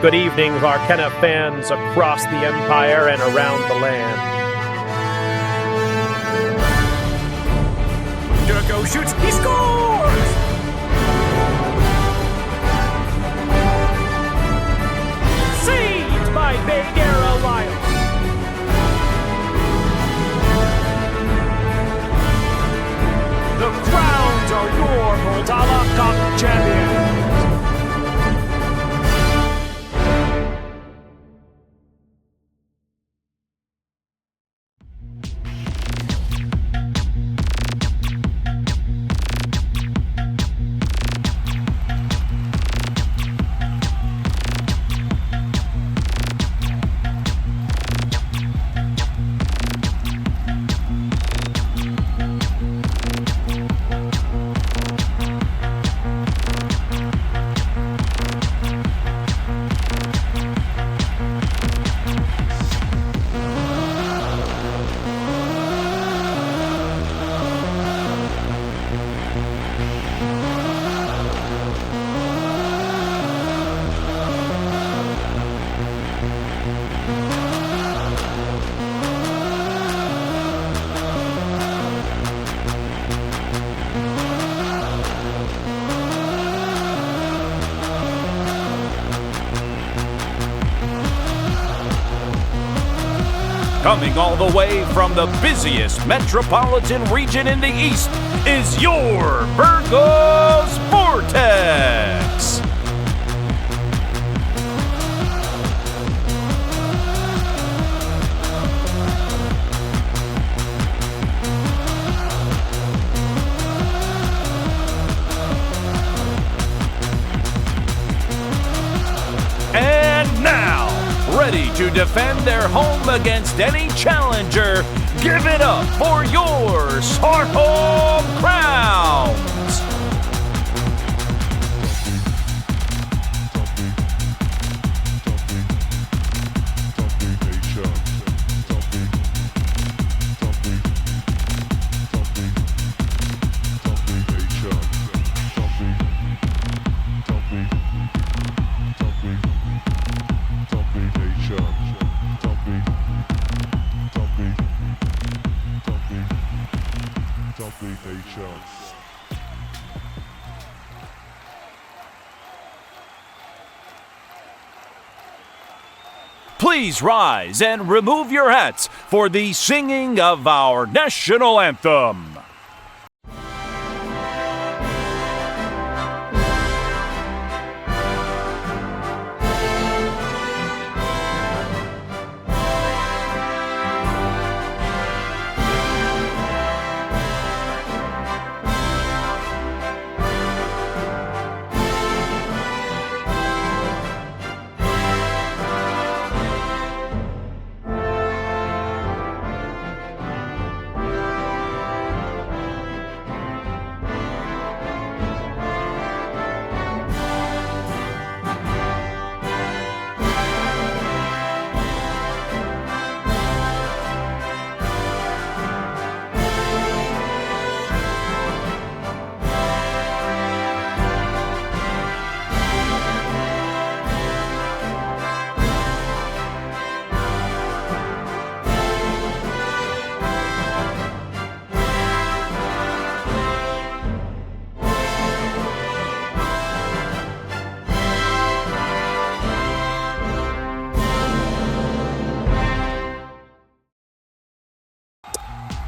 Good evening, Hoquenna fans across the Empire and around the land. Durko shoots, he scores! Saved by Bagheera Lyle. The Crowns are your Poltava Cup champions. Coming all the way from the busiest metropolitan region in the East is your VURGOS VORTEX! And now, ready to defend their home against any challenger, give it up for your SARHOLM CROWNS! Please rise and remove your hats for the singing of our national anthem.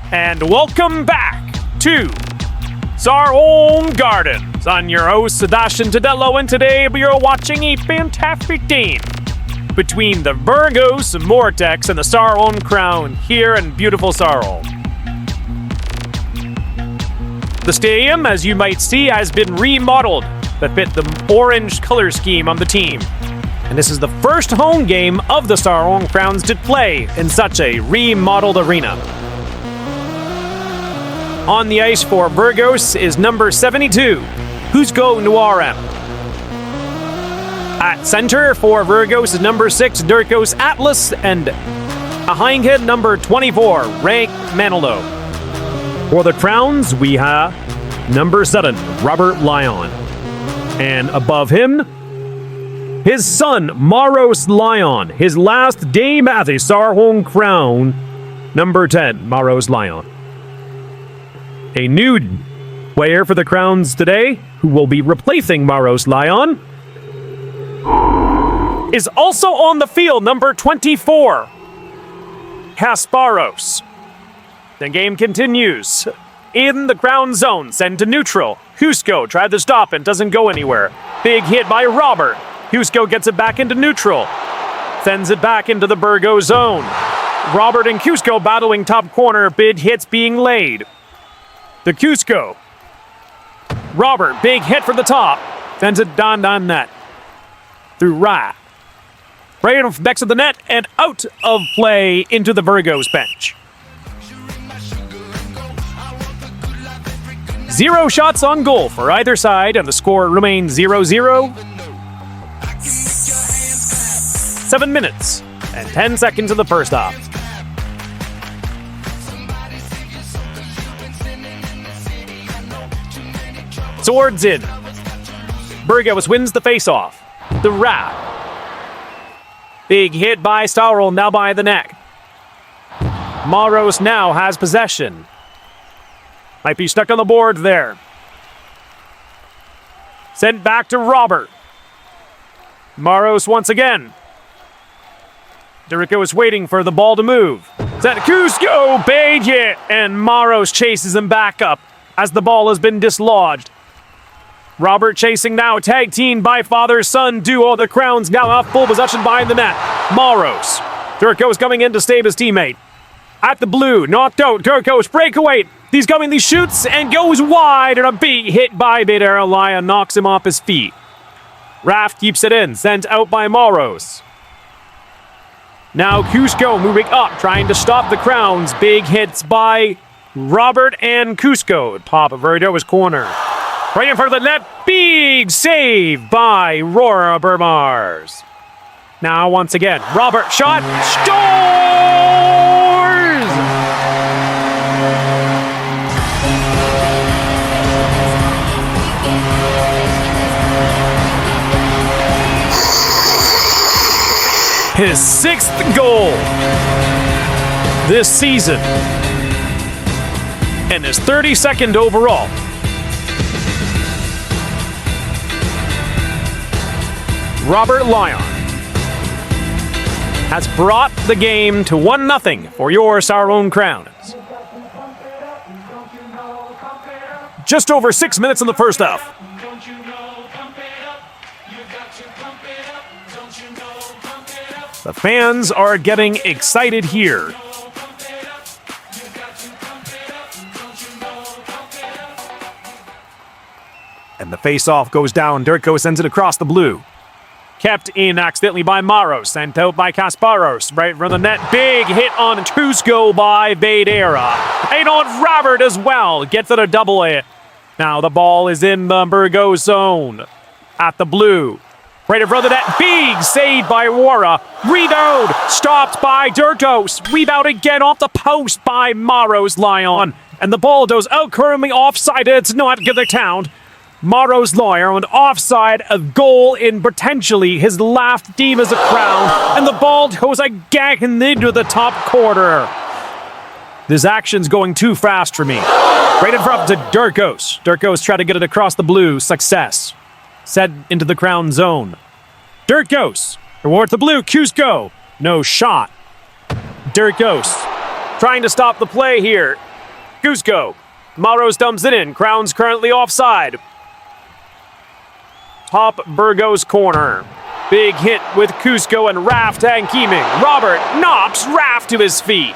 And welcome back to SARHOLM Gardens. I'm your host, Sebastian Tadello, and today we are watching a fantastic game between the VURGOS VORTEX and the SARHOLM Crown here in beautiful SARHOLM. The stadium, as you might see, has been remodeled to fit the orange color scheme on the team. And this is the first home game of the SARHOLM Crowns to play in such a remodeled arena. On the ice for VURGOS is number 72, Huzgo Nuarem. At center for VURGOS is number 6, Durkos Atlas, and behind him, number 24, Rank Manilow. For the Crowns, we have number 7, Robert Lyon. And above him, his son, Maros Lion, his last game at the SARHOLM crown, number 10, Maros Lion. A new player for the Crowns today, who will be replacing Maros Lion, is also on the field, number 24, Kasparos. The game continues. In the ground zone, sent to neutral. Husko tried to stop and doesn't go anywhere. Big hit by Robert. Husko gets it back into neutral. Sends it back into the VURGOS zone. Robert and Husko battling top corner. Big hits being laid. The Husko. Robert, big hit from the top. Sends it down net. Through Ra. Right next to the net and out of play into the VURGOS bench. 0 shots on goal for either side, and the score remains 0-0. 7 minutes and 10 seconds in the first half. Swords in. VURGOS wins the face-off. The Ra. Big hit by SARHOLM, now by the neck. Maros now has possession. Might be stuck on the board there. Sent back to Robert. Maros once again. Derico is waiting for the ball to move. Sent Husko, big hit, and Maros chases him back up as the ball has been dislodged. Robert chasing now, tag team by father-son duo. The Crowns now have full possession behind the net. Maros. Derico is coming in to save his teammate. At the blue, knocked out. Derico's breakaway. He's coming, he shoots and goes wide, and a big hit by Bader Lion knocks him off his feet. Raft keeps it in, sent out by Maros. Now Husko moving up, trying to stop the Crowns. Big hits by Robert and Husko. Top of VURGOS corner. Right in front of the net, big save by Rora Burmars. Now once again, Robert shot, scores! His 6th goal this season, and his 32nd overall. Robert Lion has brought the game to 1-0 for your SARHOLM Crowns. Just over 6 minutes in the first half. The fans are getting excited here. And the face-off goes down. Derico sends it across the blue. Kept in accidentally by Maros. Sent out by Kasparos. Right from the net. Big hit on Husko by Badera. And on Robert as well. Gets it a double hit. Now the ball is in the VURGOS zone. At the blue. Right in front of the net. Big save by Wara. Rebound. Stopped by Derico. Rebound again off the post by Maros Lion. And the ball goes out currently offside. It's not going to count. Maros Lion offside, a goal in potentially his last game as a Crown. And the ball goes again into the top corner. This action's going too fast for me. Right in front to Derico. Derico's trying to get it across the blue. Success. Set into the Crown zone. Derico. Towards the blue. Husko. No shot. Derico. Trying to stop the play here. Husko. Maros dumps it in. Crowns currently offside. Top VURGOS corner. Big hit with Husko and Raft and Keeming. Robert knocks Raft to his feet.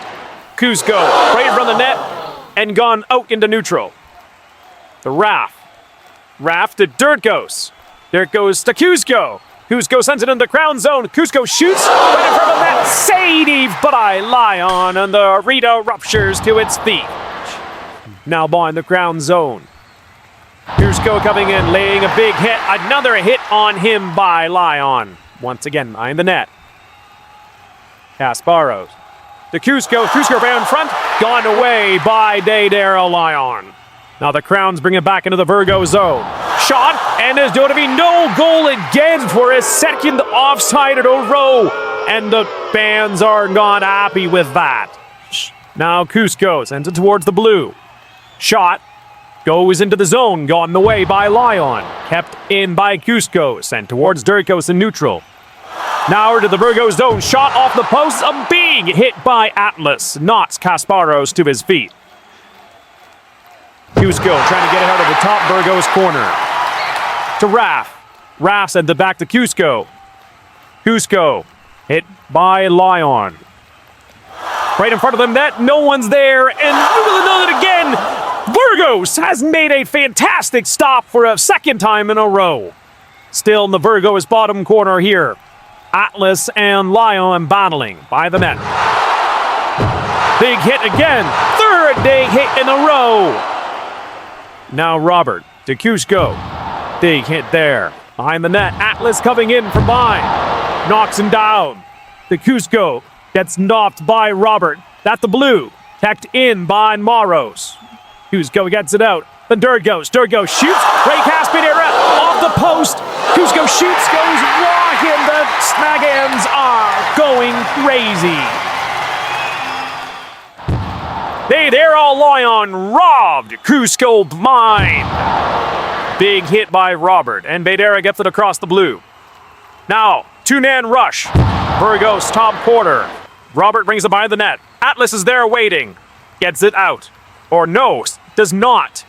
Husko right in front of the net and gone out into neutral. The Raft. Raft to Derico. Derico to Husko. Husko sends it in the Crown zone. Husko shoots right in front of the net. Save by Lion, and the arena ruptures to its feet. Now ball in the Crown zone. Husko coming in, laying a big hit. Another hit on him by Lion. Once again, behind the net. Kasparos. To Husko. Husko right in front. Gone away by Bader Lion. Now the Crowns bring it back into the Virgo zone. Shot, and there's going to be no goal again for his second offside in a row. And the fans are not happy with that. Now Cusco sends it towards the blue. Shot goes into the zone, gone the way by Lyon. Kept in by Cusco, sent towards Durkos in neutral. Now to the Virgo zone, shot off the post, a big hit by Atlas. Knocks Kasparos to his feet. Cusco trying to get it out of the top Virgo's corner. To Raf. Raf sent it back to Cusco. Cusco hit by Lyon. Right in front of them, net, no one's there, and another again. Virgos has made a fantastic stop for a second time in a row. Still in the Virgos bottom corner here. Atlas and Lyon battling by the net. Big hit again. Third big hit in a row. Now Robert to Cusco. Big hit there. Behind the net. Atlas coming in from behind. Knocks him down. The Cusco gets knocked by Robert. That's the blue. Kept in by Maros. Cusco gets it out. Then Durgos. Durgos shoots. Ray Caspinera off the post. Cusco shoots. Goes wide. And the Snagans are going crazy. They're all Lyon robbed. Cusco blind. Big hit by Robert. And Badera gets it across the blue. Now, two-man rush. Virgos top corner. Robert brings it by the net. Atlas is there waiting. Gets it out. Or no, does not.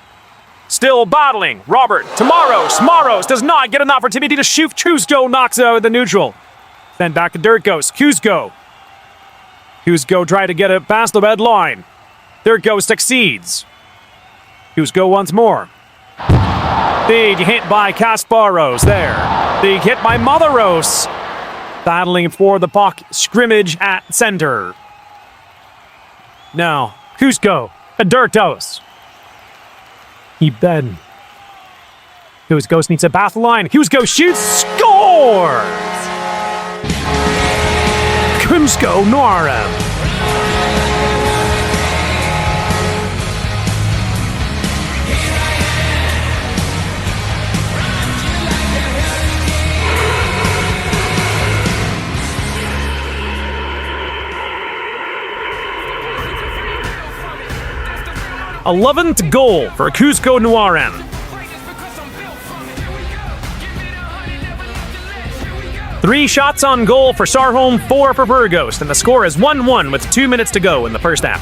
Still battling. Robert to Maros. Maros does not get an opportunity to shoot. Cusco knocks out of the neutral. Then back to Durkos. Cusco. Cusco tried to get it past the red line. Durkos succeeds. Cusco once more. Big hit by Kasparos there. Big hit by Motheros. Battling for the puck. Scrimmage at center. Now, Cusco and Durkos. Ben. Cusco needs a path line. Cusco shoots. Scores! Cusco Noirem. th goal for Cusco Noirem. Three shots on goal for SARHOLM, 4 for VURGOS, and the score is 1-1 with 2 minutes to go in the first half.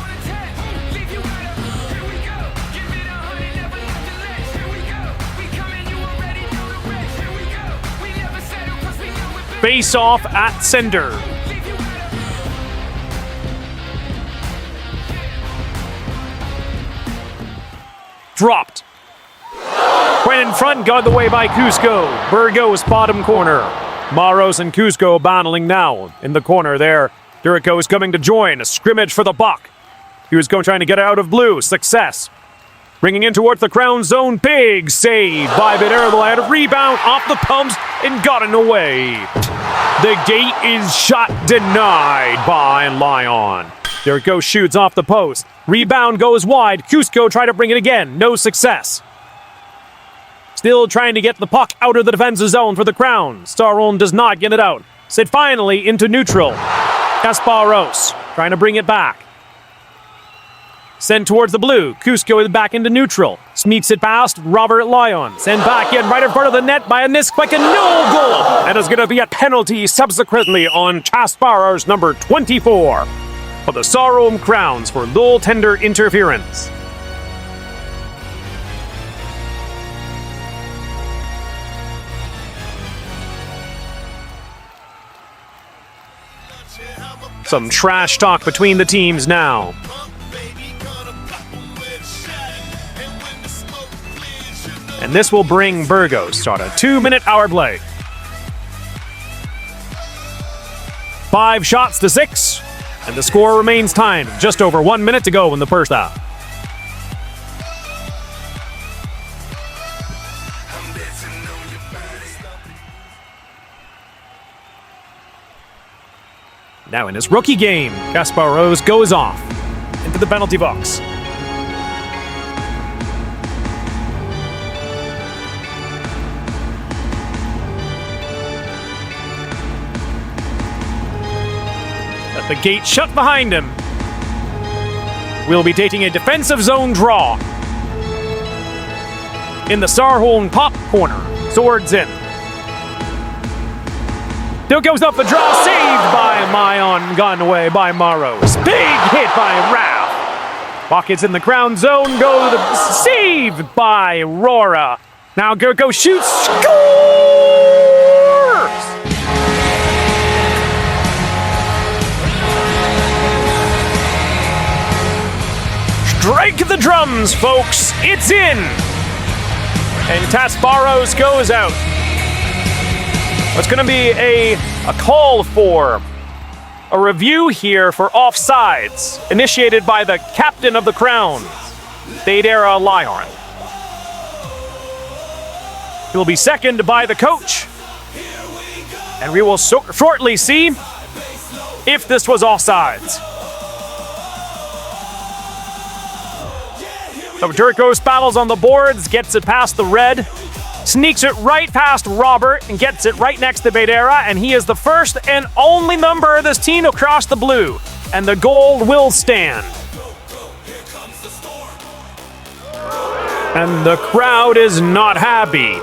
Face off at center. Dropped. Went in front, got the way by Cusco. Virgos bottom corner. Maros and Cusco battling now in the corner there. Durkos coming to join. A scrimmage for the puck. Cusco trying to get out of blue. Success. Bringing in towards the crown zone. Big save by Badera. Had a rebound off the pumps and got it away. The gate is shot. Denied by Lyon. Durkos shoots off the post. Rebound goes wide. Cusco tried to bring it again. No success. Still trying to get the puck out of the defensive zone for the Crown. SARHOLM does not get it out. Sit finally into neutral. Kasparos trying to bring it back. Send towards the blue. Cusco is back into neutral. Sneaks it past Robert Lyon. Send back in right in front of the net by a Nisquick and no goal. And it's going to be a penalty subsequently on Kasparos number 24. For the SARHOLM Crowns for goaltender interference. Some trash talk between the teams now. And this will bring VURGOS on a 2-minute hour play. 5 shots to 6. And the score remains timed. Just over 1 minute to go in the first half. Now in his rookie game, Kasparos goes off into the penalty box. The gate shut behind him. We'll be taking a defensive zone draw. In the SARHOLM top corner, swords in. There goes up the draw, saved by Mayon, gone away by Maros. Big hit by Raph. Pockets in the crown zone, saved by Rora. Now Gurko shoots, scores! Strike the drums, folks, it's in! And Tasparos goes out. It's going to be a call for a review here for offsides, initiated by the captain of the CROWNS, Thadera Lyon. He will be seconded by the coach, and we will shortly see if this was offsides. So Durkos battles on the boards, gets it past the red, sneaks it right past Robert and gets it right next to Thadera, and he is the first and only member of this team to cross the blue, and the gold will stand. And the crowd is not happy.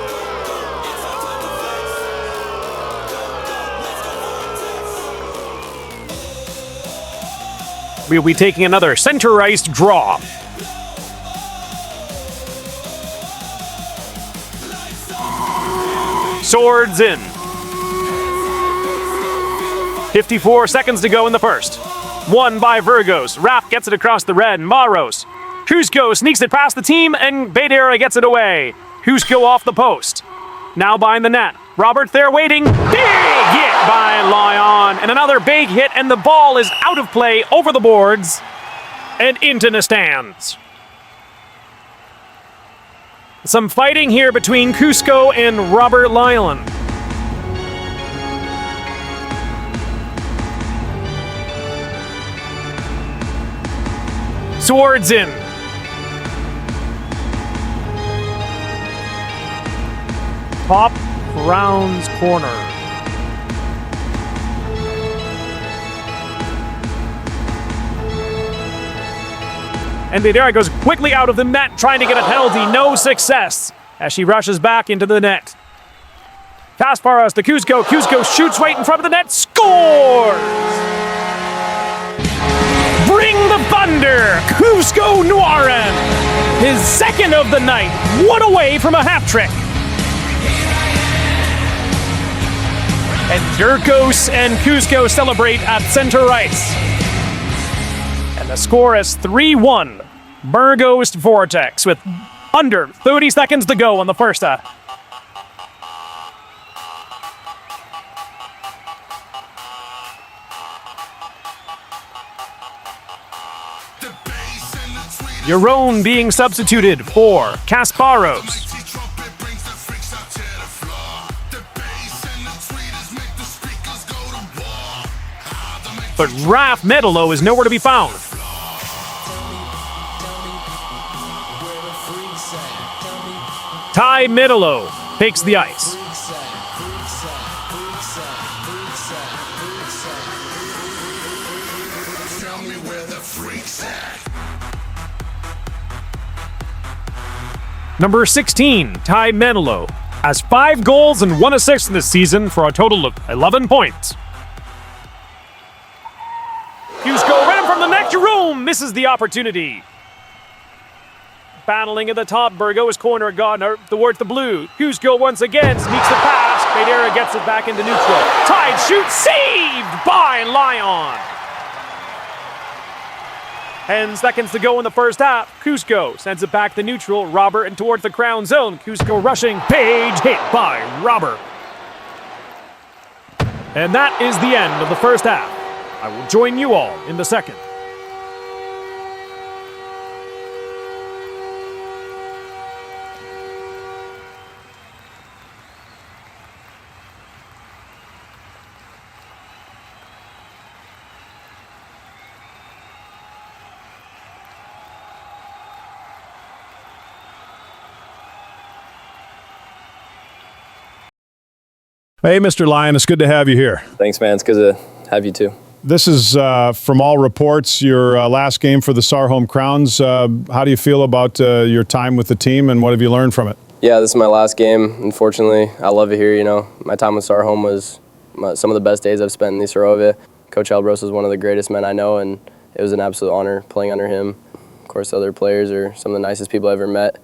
We'll be taking another center ice draw. Swords in. 54 seconds to go in the first. Won by VURGOS. Raph gets it across the red. Maros. Kuzco sneaks it past the team, and Thadera gets it away. Kuzco off the post. Now behind the net. Robert there waiting. Big hit by Lyon. And another big hit, and the ball is out of play over the boards and into the stands. Some fighting here between Kuzco and Robert Lyon. Swords in. Top Crowns corner. And Thadera goes quickly out of the net, trying to get a penalty. No success as she rushes back into the net. Kasparas to Kuzco. Kuzco shoots right in front of the net. Scores! Bring the thunder! Kuzco Noiren! His second of the night. One away from a hat trick. And Durkos and Kuzco celebrate at center ice. And the score is 3-1. VURGOS VORTEX with under 30 seconds to go on the first half. Yaron being substituted for Kasparos. But Raph Medalo is nowhere to be found. Ty Medalo takes the ice. Number 16, Ty Medalo, has 5 goals and 1 assist this season for a total of 11 points. Kuzco ran from the next room, misses the opportunity. Battling at the top, VURGOS corner gone towards the blue. Kuzco once again sneaks the pass. Thadera gets it back into neutral. Tide shoots, saved by Lyon. 10 seconds to go in the first half. Kuzco sends it back to neutral. Robert and towards the crown zone. Kuzco rushing. Page hit by Robert. And that is the end of the first half. I will join you all in the second. Hey, Mr. Lyon, it's good to have you here. Thanks, man. It's good to have you too. This is, from all reports, your last game for the SARHOLM CROWNS. How do you feel about your time with the team, and what have you learned from it? Yeah, this is my last game. Unfortunately, I love it here. You know, my time with SARHOLM was some of the best days I've spent in the Sarovia. Coach Albros is one of the greatest men I know, and it was an absolute honor playing under him. Of course, the other players are some of the nicest people I've ever met.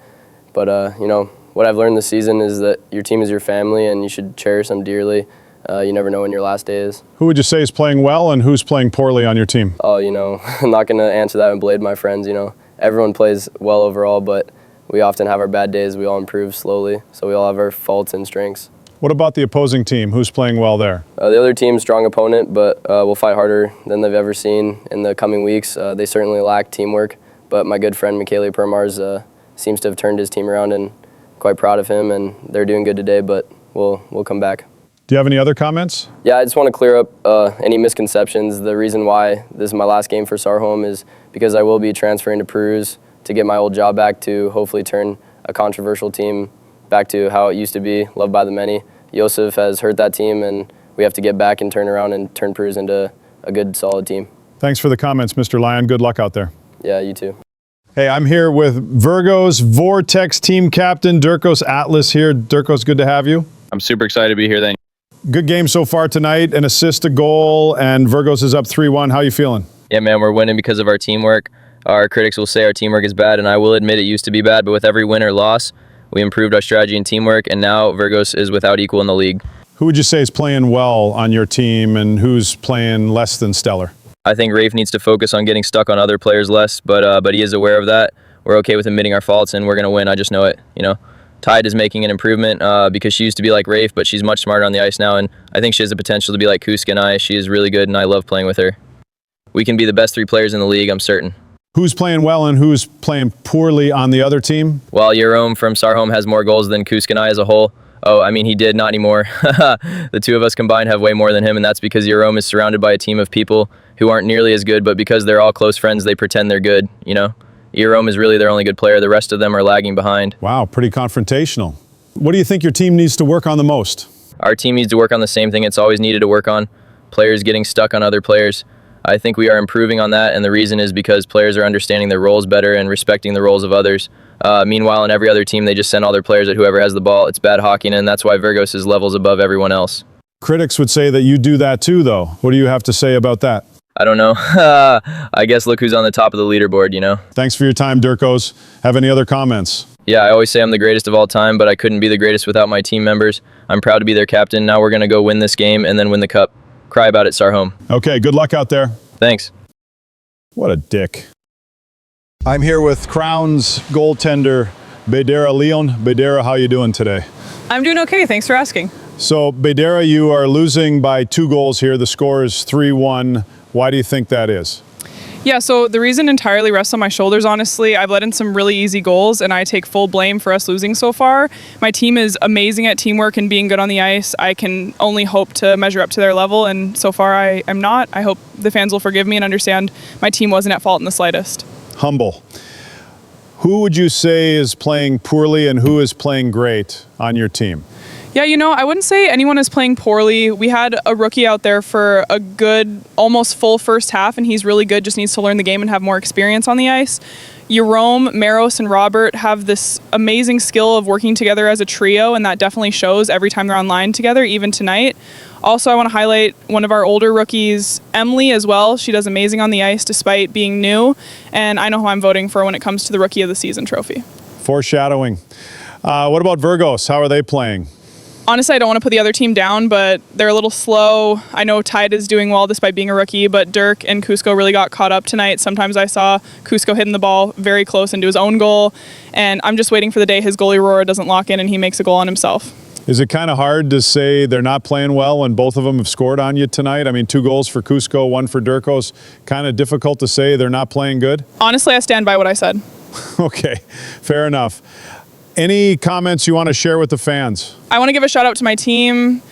But, you know, what I've learned this season is that your team is your family, and you should cherish them dearly. You never know when your last day is. Who would you say is playing well, and who's playing poorly on your team? Oh, you know, I'm not going to answer that and blade my friends. You know, everyone plays well overall, but we often have our bad days. We all improve slowly, so we all have our faults and strengths. What about the opposing team? Who's playing well there? The other team's strong opponent, but we'll fight harder than they've ever seen in the coming weeks. They certainly lack teamwork, but my good friend Michele Permars seems to have turned his team around, and quite proud of him, and they're doing good today, but we'll come back. Do you have any other comments? Yeah, I just want to clear up any misconceptions. The reason why this is my last game for SARHOLM is because I will be transferring to Peru's to get my old job back, to hopefully turn a controversial team back to how it used to be, loved by the many. Josef has hurt that team, and we have to get back and turn around and turn Peru's into a good, solid team. Thanks for the comments, Mr. Lyon. Good luck out there. Yeah, you too. Hey, I'm here with VURGOS VORTEX team captain Dirkos Atlas here. Dirkos, good to have you. I'm super excited to be here. Thank you. Good game so far tonight, an assist, a goal, and VURGOS is up 3-1. How you feeling? Yeah, man, we're winning because of our teamwork. Our critics will say our teamwork is bad, and I will admit it used to be bad, but with every win or loss, we improved our strategy and teamwork, and now VURGOS is without equal in the league. Who would you say is playing well on your team, and who's playing less than stellar? I think Rafe needs to focus on getting stuck on other players less, but he is aware of that. We're okay with admitting our faults, and we're going to win. I just know it, you know. Tide is making an improvement because she used to be like Rafe, but she's much smarter on the ice now, and I think she has the potential to be like Kuska and I. She is really good, and I love playing with her. We can be the best 3 players in the league, I'm certain. Who's playing well and who's playing poorly on the other team? Well, Jerome from SARHOLM has more goals than Kuska and I as a whole. Oh, I mean, he did, not anymore. The 2 of us combined have way more than him, and that's because Jerome is surrounded by a team of people who aren't nearly as good, but because they're all close friends, they pretend they're good, you know? Jerome is really their only good player. The rest of them are lagging behind. Wow, pretty confrontational. What do you think your team needs to work on the most? Our team needs to work on the same thing it's always needed to work on, players getting stuck on other players. I think we are improving on that, and the reason is because players are understanding their roles better and respecting the roles of others. Meanwhile, in every other team, they just send all their players at whoever has the ball. It's bad hockey, and that's why VURGOS is levels above everyone else. Critics would say that you do that too, though. What do you have to say about that? I don't know. I guess look who's on the top of the leaderboard, you know? Thanks for your time, Dirkos. Have any other comments? Yeah, I always say I'm the greatest of all time, but I couldn't be the greatest without my team members. I'm proud to be their captain. Now we're going to go win this game and then win the cup. Cry about it, SARHOLM. Okay, good luck out there. Thanks. What a dick. I'm here with CROWNS goaltender Bedera Leon. Bedera, how you doing today? I'm doing okay, thanks for asking. So, Bedera, you are losing by 2 goals here. The score is 3-1. Why do you think that is? Yeah, so the reason entirely rests on my shoulders, honestly. I've let in some really easy goals, and I take full blame for us losing so far. My team is amazing at teamwork and being good on the ice. I can only hope to measure up to their level, and so far I am not. I hope the fans will forgive me and understand my team wasn't at fault in the slightest. Humble. Who would you say is playing poorly and who is playing great on your team? Yeah, you know, I wouldn't say anyone is playing poorly. We had a rookie out there for a good, almost full first half, and he's really good, just needs to learn the game and have more experience on the ice. Jerome, Maros, and Robert have this amazing skill of working together as a trio, and that definitely shows every time they're on line together, even tonight. Also, I want to highlight one of our older rookies, Emily, as well. She does amazing on the ice despite being new, and I know who I'm voting for when it comes to the Rookie of the Season trophy. Foreshadowing. What about VURGOS? How are they playing? Honestly, I don't want to put the other team down, but they're a little slow. I know Tide is doing well despite being a rookie, but Dirk and Cusco really got caught up tonight. Sometimes I saw Cusco hitting the ball very close into his own goal, and I'm just waiting for the day his goalie Aurora doesn't lock in and he makes a goal on himself. Is it kind of hard to say they're not playing well when both of them have scored on you tonight? I mean, 2 goals for Cusco, 1 for Dirkos. Kind of difficult to say they're not playing good? Honestly, I stand by what I said. Okay, fair enough. Any comments you want to share with the fans? I want to give a shout out to my team.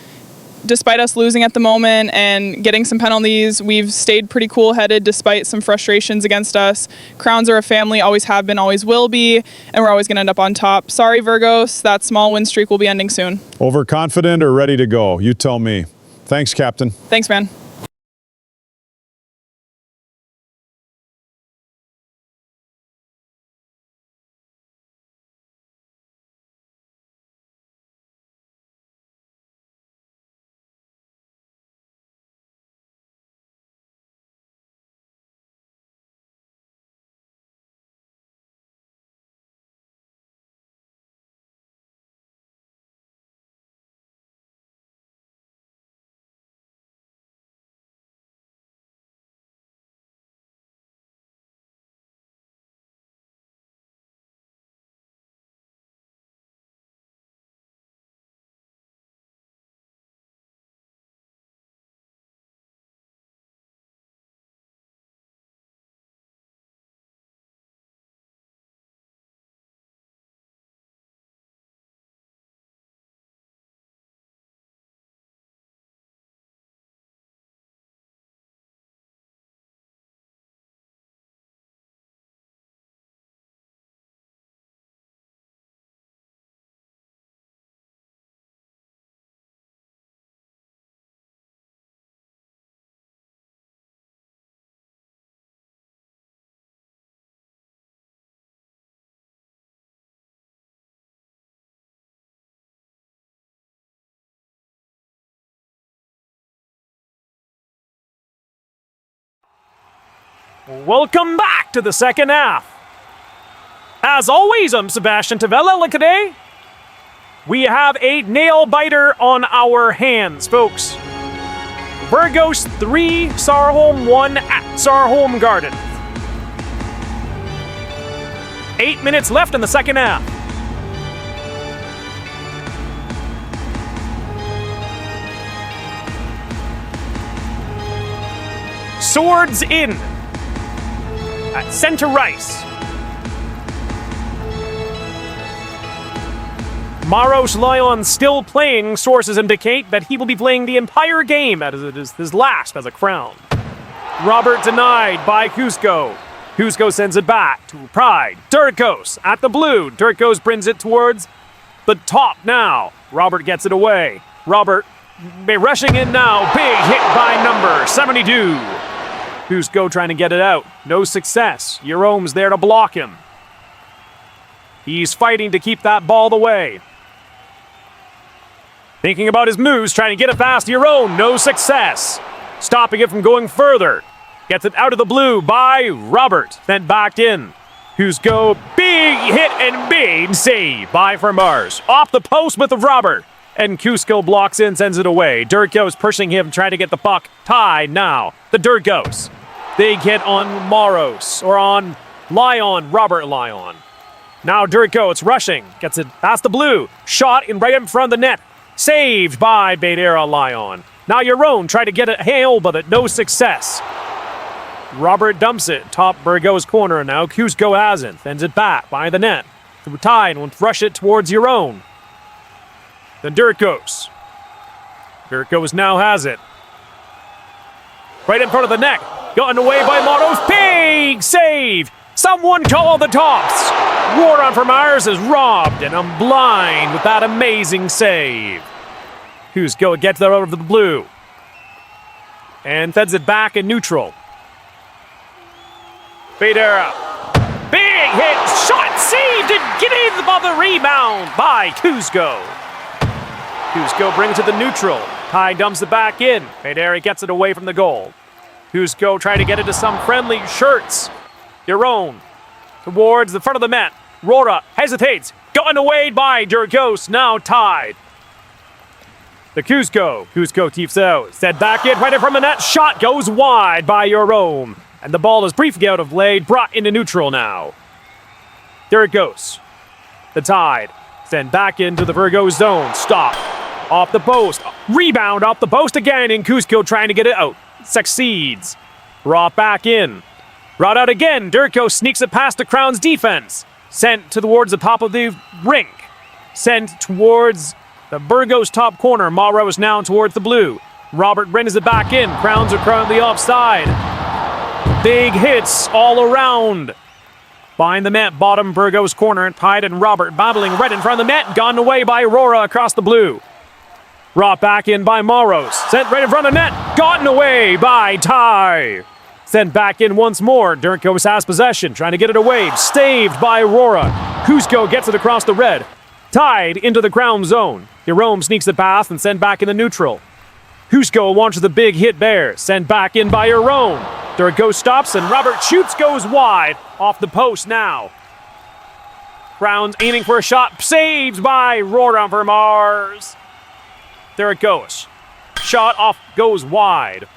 Despite us losing at the moment and getting some penalties, we've stayed pretty cool-headed despite some frustrations against us. Crowns are a family, always have been, always will be, and we're always going to end up on top. Sorry, VURGOS, that small win streak will be ending soon. Overconfident or ready to go? You tell me. Thanks, Captain. Thanks, man. Welcome back to the second half. As always, I'm Sebastian Tavella. Today, we have a nail-biter on our hands, folks. VURGOS 3, SARHOLM 1 at SARHOLM Garden. 8 minutes left in the second half. Swords in at center ice. Maros Lyon still playing. Sources indicate that he will be playing the entire game as it is his last as a crown. Robert denied by Cusco. Cusco sends it back to Pride. Durkos at the blue. Durkos brings it towards the top now. Robert gets it away. Robert rushing in now. Big hit by number 72. Cusco trying to get it out. No success. Jerome's there to block him. He's fighting to keep that ball away. Thinking about his moves, trying to get it past Jerome. No success. Stopping it from going further. Gets it out of the blue by Robert. Then backed in. Cusco, big hit and big save by Mars. Off the post with Robert. And Cusco blocks in, sends it away. Durkos pushing him, trying to get the puck. Tied now. The Durkos. Big hit on Maros, or on Lyon, Robert Lyon. Now Durkos rushing. Gets it past the blue. Shot right in front of the net. Saved by Beidera Lyon. Now Jerome tried to get a hail, but no success. Robert dumps it. Top VURGOS corner now. Cusco hasn't. Sends it back by the net. Tied and rush it towards Jerome. Then Durkos. Durkos now has it. Right in front of the net. Gotten away by Maros. Big save. Someone call the tops. Roran from Myers is robbed, and I'm blind with that amazing save. Cusco gets that out of the blue. And sends it back in neutral. Beidera. Big hit. Shot saved and get in by the rebound by Cusco. Cusco brings it to neutral. Ty dumps it back in. Beidera gets it away from the goal. Cusco trying to get it to some friendly shirts. Jerome towards the front of the net. Rora hesitates. Gotten away by Durkos. Now tied. The Cusco. Cusco keeps out. Set back in right in from the net. Shot goes wide by Jerome. And the ball is briefly out of play. Brought into neutral now. Durkos. The Tide. Send back into the VURGOS zone. Stop. Off the post. Rebound off the post again. And Cusco trying to get it out. Succeeds. Brought back in. Brought out again. Durkos sneaks it past the CROWNS defense. Sent towards the top of the rink. Sent towards the VURGOS top corner. Maros now towards the blue. Robert brings it back in. CROWNS are currently offside. Big hits all around. Behind the net, bottom VURGOS corner. Tide and Robert battling right in front of the net. Gone away by Aurora across the blue. Brought back in by Maros. Sent right in front of the net. Gotten away by Ty. Sent back in once more. Durkos has possession. Trying to get it away. Staved by Aurora. Cusco gets it across the red. Tied into the crown zone. Jerome sneaks it past and sent back in the neutral. Cusco launches the big hit there. Sent back in by Jerome. Durkos stops and Robert shoots, goes wide. Off the post now. CROWNS aiming for a shot. Saved by Roran for Mars. There it goes. Shot off, goes wide.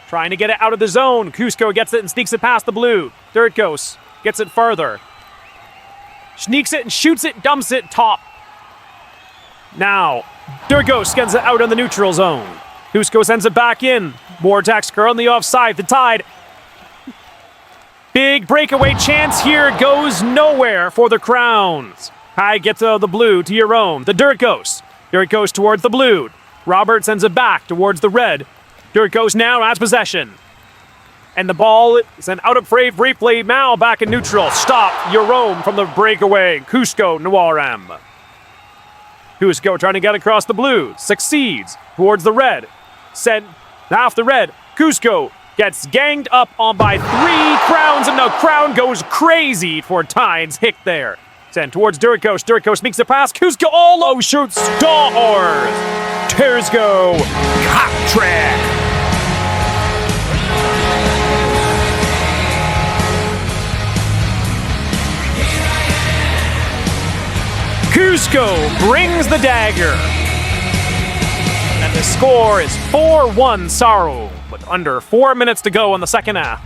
Trying to get it out of the zone. Cusco gets it and sneaks it past the blue. Durkos gets it further. Sneaks it and shoots it, dumps it, top. Now, Durkos gets it out in the neutral zone. Cusco sends it back in. VORTEX currently offside. The Tide. Big breakaway chance here goes nowhere for the CROWNS. High gets out of the blue to Jerome. The Durkos. Durkos towards the blue. Robert sends it back towards the red. Durkos now has possession. And the ball is an out of frame replay now back in neutral. Stop Jerome from the breakaway. Cusco Noirem. Cusco trying to get across the blue. Succeeds towards the red. Sent off the red. Cusco gets ganged up on by 3 CROWNS and the crowd goes crazy for Tide's hit there. Sent towards Durkos. Durkos sneaks it past. Cusco all low shoots. Stars. Terzgo. Hot track. Cusco brings the dagger. And the score is 4-1 SARHOLM, with under 4 minutes to go in the second half.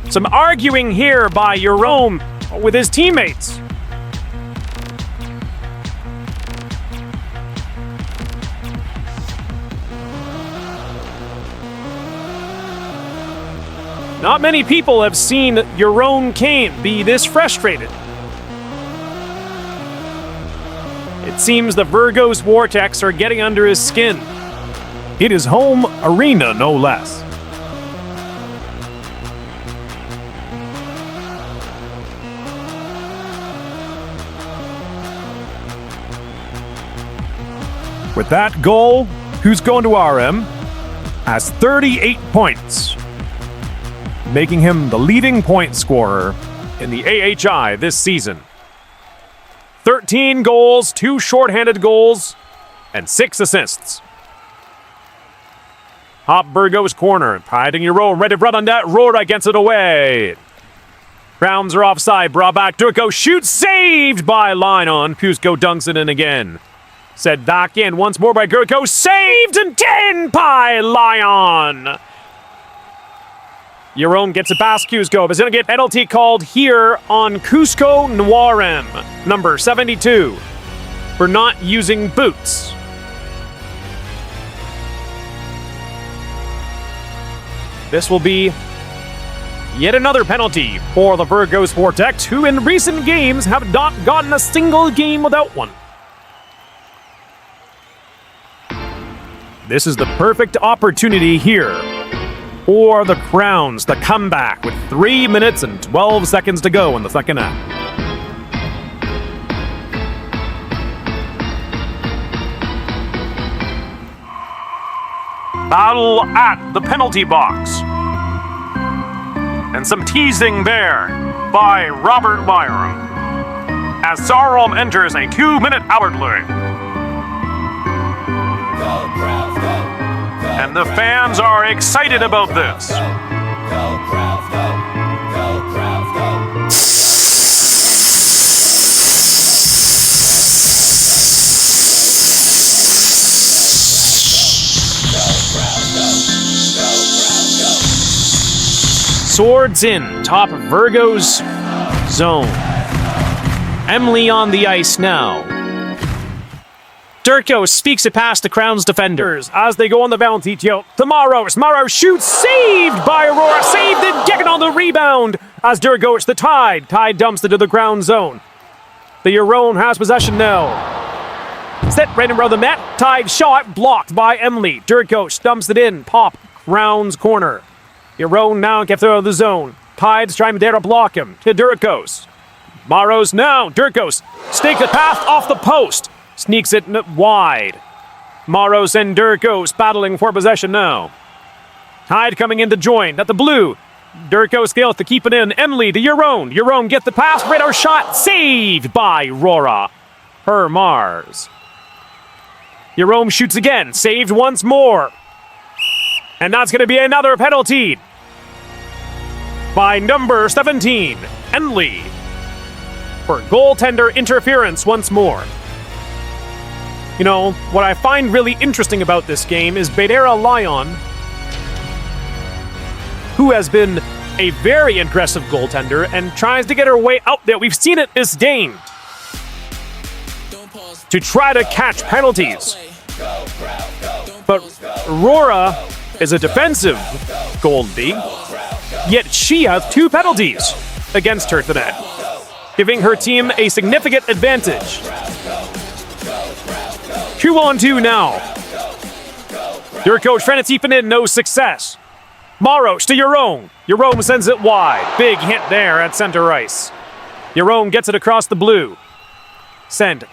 Some arguing here by Jerome with his teammates. Not many people have seen Jerome Kane be this frustrated. It seems the VURGOS VORTEX are getting under his skin. It is home arena, no less. With that goal, who's going to RM, has 38 points, making him the leading point scorer in the AHI this season. 13 goals, 2 shorthanded goals, and 6 assists. Hop VURGOS corner, hiding Jerome, ready to run on net, Rora gets it away. Crowns are offside, brought back, Durko shoots, saved by Lyon. Cusco dunks it in again. Set back in once more by Gurko, saved again by Lyon. Jerome gets it past Cusco, but he's going to get penalty called here on Cusco Noirem, number 72, for not using boots. This will be yet another penalty for the VURGOS VORTEX, who in recent games have not gotten a single game without one. This is the perfect opportunity here for the Crowns to come back with 3 minutes and 12 seconds to go in the second half. Battle at the penalty box. And some teasing there by Robert Byram as SARHOLM enters a 2-minute outlet. And the fans are excited about this. Swords in, top of VURGOS zone. Emily on the ice now. Durko speaks it past the Crowns defenders as they go on the bounty tilt. Tomorrow shoots, saved by Aurora, saved it, getting on the rebound as Durko, it's the Tide. Tide dumps it to the Crown zone. The Jerome has possession now. Set right around the net, Tide shot, blocked by Emily. Durko dumps it in, pop, Crowns corner. Jerome now gets out of the zone. Tide's trying to dare to block him to Durkos. Maros now, Durkos stakes the path off the post. Sneaks it wide. Maros and Durkos battling for possession now. Tide coming in to join at the blue. Durko scales to keep it in. Emily to Jerome. Jerome gets the pass. Radar shot. Saved by Rora. Per Mars. Jerome shoots again. Saved once more. And that's going to be another penalty by number 17, Emily, for goaltender interference once more. You know, what I find really interesting about this game is Bedera Lyon, who has been a very aggressive goaltender and tries to get her way out there. We've seen it this game to try to catch penalties. But Aurora is a defensive goalie, yet she has 2 penalties against her today, giving her team a significant advantage. 2-on-2 now. Durko trying to keep it in, no success. Maros to Jerome. Jerome sends it wide. Big hit there at center ice. Jerome gets it across the blue. Send.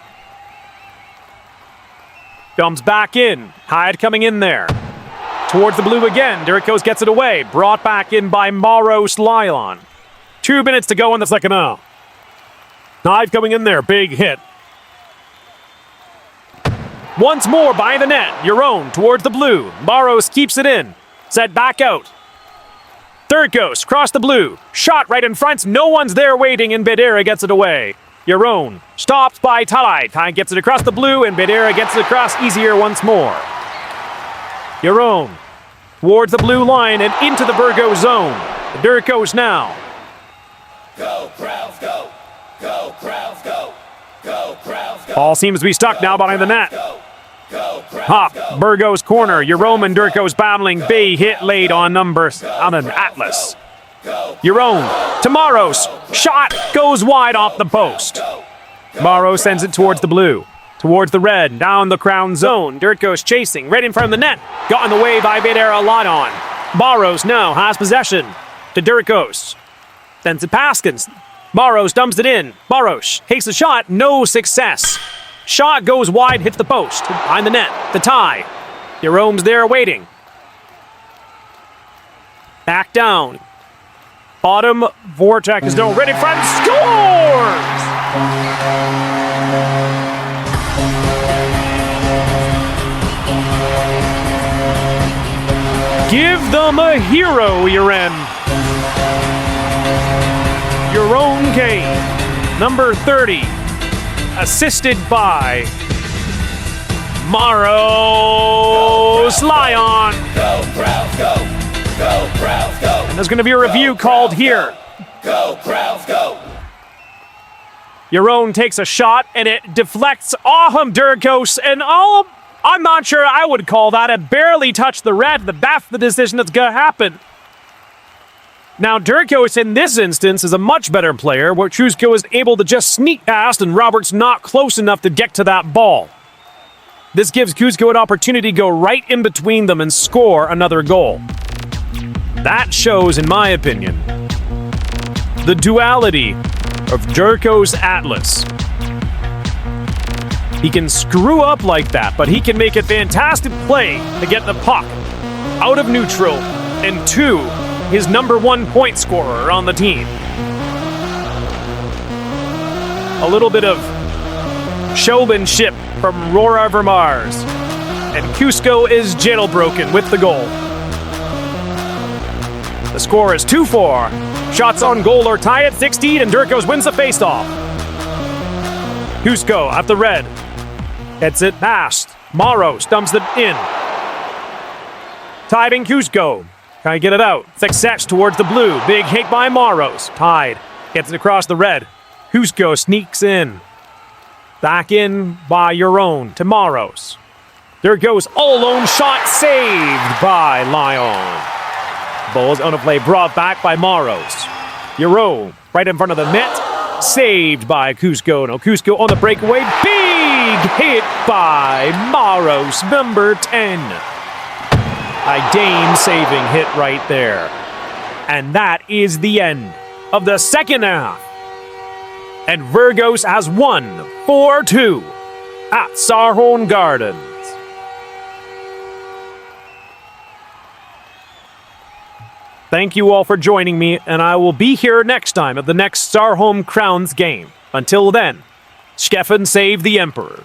Comes back in. Hyde coming in there. Towards the blue again. Durko gets it away. Brought back in by Maros Lyon. 2 minutes to go in the second half. Hyde coming in there. Big hit. Once more by the net. Jerome towards the blue. Maros keeps it in. Set back out. Durkos, cross the blue. Shot right in front. No one's there waiting, and Bedera gets it away. Your own. Stopped by Talai. Tai gets it across the blue, and Bedera gets it across easier once more. Your own. Towards the blue line and into the VURGOS zone. The Durkos now. Go, Crowns, go! Go, Crowns, go! Go, Crowns, go! Ball seems to be stuck now behind the net. Go, Crowns, Hop, go! VURGOS corner. Jerome and Durkos battling. Bay hit late on on an Atlas. Your own. Tamaros. Shot goes wide off the post. Morrow sends it towards the blue. Towards the red. Down the crown zone. Durkos chasing. Right in front of the net. Got in the way by Bedera Ladon. Barros now has possession. To Durkos. Sends it Paskins. Barros dumps it in. Barros takes the shot. No success. Shot goes wide, hits the post. Behind the net. The tie. Jerome's there waiting. Back down. Bottom. VORTEX is now ready for scores! Give them a hero, Uren. Your own Kane, number 30, assisted by Maros Lyon. Go, Crowns, go! Go, Crowns, go! And there's going to be a review called here. Go, Crowns, go! Your own takes a shot and it deflects Aham Durkos, and I'm not sure I would call that. It barely touched the red, but that's the decision that's going to happen. Now, Durkos in this instance is a much better player, where Chusco is able to just sneak past and Robert's not close enough to get to that ball. This gives Cusco an opportunity to go right in between them and score another goal. That shows, in my opinion, the duality of Durkos Atlas. He can screw up like that, but he can make a fantastic play to get the puck out of neutral and to his number 1 point scorer on the team. A little bit of showmanship from Rora Vermars. And Cusco is jailbroken with the goal. The score is 2-4. Shots on goal or tie at 16, and Durkos wins the faceoff. Cusco at the red. Gets it past. Morrow dumps it in. Tied in Cusco. Can I get it out? Success towards the blue. Big hit by Morrows. Tied. Gets it across the red. Cusco sneaks in. Back in by your own to Morrows. There goes all alone shot saved by Lyon. Ball's on a play brought back by Morrows. Euro right in front of the net. Saved by Cusco. No, Cusco on the breakaway. Big hit by Morrows, number 10. A Dame saving hit right there. And that is the end of the second half. And VURGOS has won 4-2 at SARHOLM Gardens. Thank you all for joining me, and I will be here next time at the next SARHOLM Crowns game. Until then, Skeffen save the Emperor.